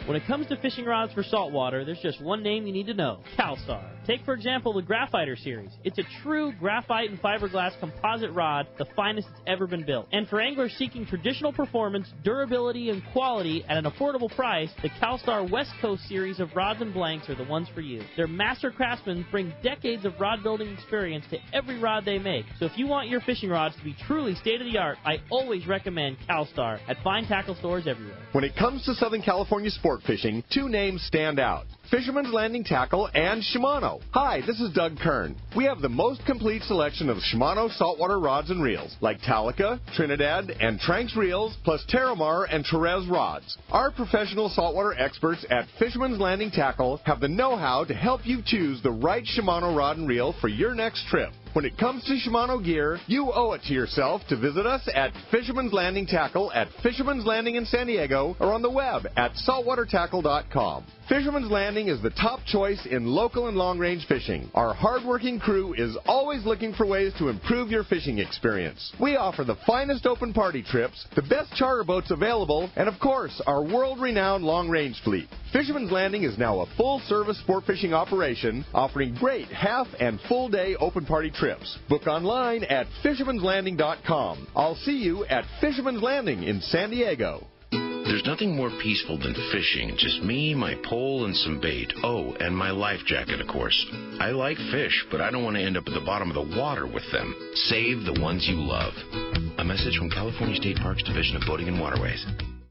When it comes to fishing rods for saltwater, there's just one name you need to know, CalStar. Take, for example, the Graphiter series. It's a true graphite and fiberglass composite rod, the finest it's ever been built. And for anglers seeking traditional performance, durability, and quality at an affordable price, the CalStar West Coast series of rods and blanks are the ones for you. Their master craftsmen bring decades of rod building experience to every rod they make. So if you want your fishing rods to be truly state-of-the-art, I always recommend CalStar at fine tackle stores everywhere. When it comes to Southern California sport fishing, two names stand out: Fisherman's Landing Tackle and Shimano. Hi, this is Doug Kern. We have the most complete selection of Shimano saltwater rods and reels, like Talica, Trinidad, and Tranks reels, plus Terramar and Therese rods. Our professional saltwater experts at Fisherman's Landing Tackle have the know-how to help you choose the right Shimano rod and reel for your next trip. When it comes to Shimano gear, you owe it to yourself to visit us at Fisherman's Landing Tackle at Fisherman's Landing in San Diego or on the web at saltwatertackle.com. Fisherman's Landing is the top choice in local and long-range fishing. Our hard-working crew is always looking for ways to improve your fishing experience. We offer the finest open party trips, the best charter boats available, and of course, our world-renowned long-range fleet. Fisherman's Landing is now a full-service sport fishing operation, offering great half and full-day open party trips. Book online at fishermanslanding.com. I'll see you at Fisherman's Landing in San Diego. There's nothing more peaceful than fishing. Just me, my pole, and some bait. Oh, and my life jacket, of course. I like fish, but I don't want to end up at the bottom of the water with them. Save the ones you love. A message from California State Parks Division of Boating and Waterways.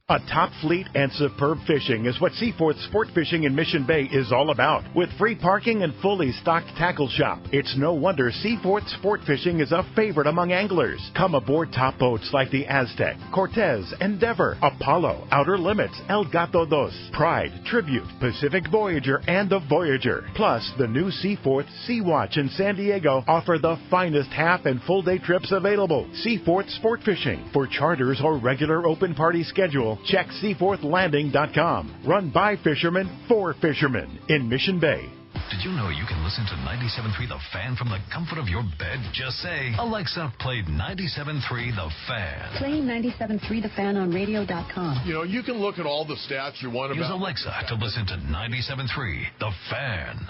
A top fleet and superb fishing is what Seaforth Sport Fishing in Mission Bay is all about. With free parking and fully stocked tackle shop, it's no wonder Seaforth Sport Fishing is a favorite among anglers. Come aboard top boats like the Aztec, Cortez, Endeavor, Apollo, Outer Limits, El Gato Dos, Pride, Tribute, Pacific Voyager, and the Voyager. Plus, the new Seaforth Sea Watch in San Diego offer the finest half and full day trips available. Seaforth Sport Fishing. For charters or regular open party schedule, check seaforthlanding.com. Run by fishermen for fishermen in Mission Bay. Did you know you can listen to 97.3 The Fan from the comfort of your bed? Just say, Alexa, play 97.3 The Fan. Play 97.3 The Fan on radio.com. You know, you can look at all the stats you want Use about... Alexa to listen to 97.3 The Fan.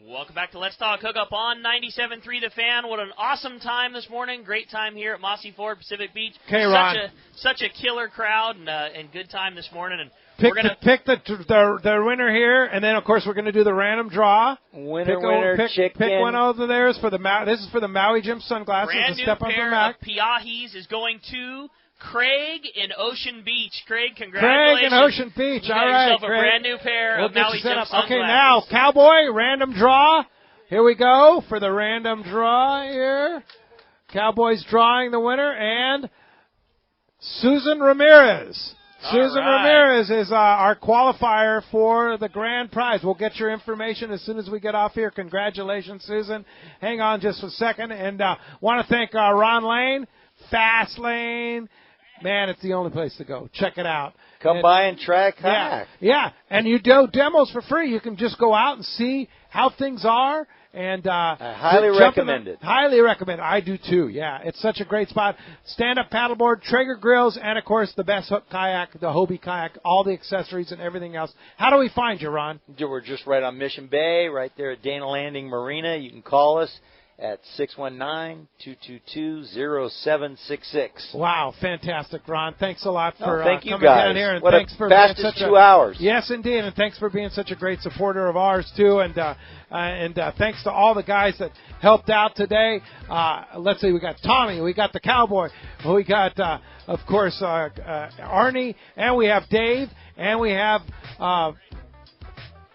Welcome back to Let's Talk Hookup on 97.3 The Fan. What an awesome time this morning. Great time here at Mossy Ford, Pacific Beach. Okay, Ron. Such a killer crowd and good time this morning. And Pick the winner here, and then of course we're going to do the random draw. Pick one over there. This is for the Maui Jim sunglasses. Brand new pair of Piahis is going to Craig in Ocean Beach. Craig, congratulations. Craig in Ocean Beach. You All got right, yourself Craig. a brand new pair of Maui Jim sunglasses. Okay, now Cowboy random draw. Here we go for the random draw here. Cowboy's drawing the winner, and Susan Ramirez. Susan Ramirez is our qualifier for the grand prize. We'll get your information as soon as we get off here. Congratulations, Susan. Hang on just a second. And want to thank Ron Lane, Fast Lane. Man, it's the only place to go. Check it out. Come by and try kayak. Yeah, and you do demos for free. You can just go out and see how things are. And I highly recommend it. Highly recommend it. I do too. Yeah, it's such a great spot. Stand-up paddleboard, Traeger grills, and of course the best hook kayak, the Hobie kayak, all the accessories and everything else. How do we find you, Ron? We're just right on Mission Bay, right there at Dana Landing Marina. You can call us at 619-222-0766. Wow, fantastic, Ron. Thanks a lot for thank you coming guys. down here. And what thanks a for fastest being such 2 hours. Yes, indeed, and thanks for being such a great supporter of ours, too. And thanks to all the guys that helped out today. Let's see, we got Tommy, we got the Cowboy, we got, of course, Arnie, and we have Dave, and we have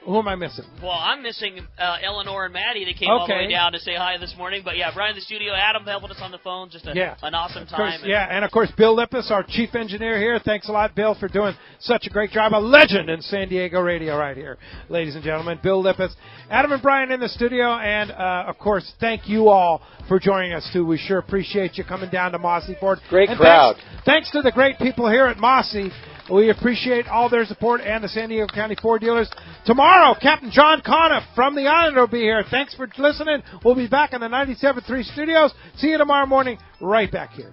Who am I missing? Well, I'm missing Eleanor and Maddie that came all the way down to say hi this morning. But, yeah, Brian in the studio, Adam helping us on the phone. Just an awesome time. And, of course, Bill Lippis, our chief engineer here. Thanks a lot, Bill, for doing such a great job. A legend in San Diego radio right here, ladies and gentlemen. Bill Lippis. Adam and Brian in the studio. And, of course, thank you all for joining us, too. We sure appreciate you coming down to Mossy Ford. Great crowd. Thanks to the great people here at Mossy. We appreciate all their support and the San Diego County Ford dealers. Tomorrow, Captain John Conniff from the Island will be here. Thanks for listening. We'll be back in the 97.3 studios. See you tomorrow morning right back here.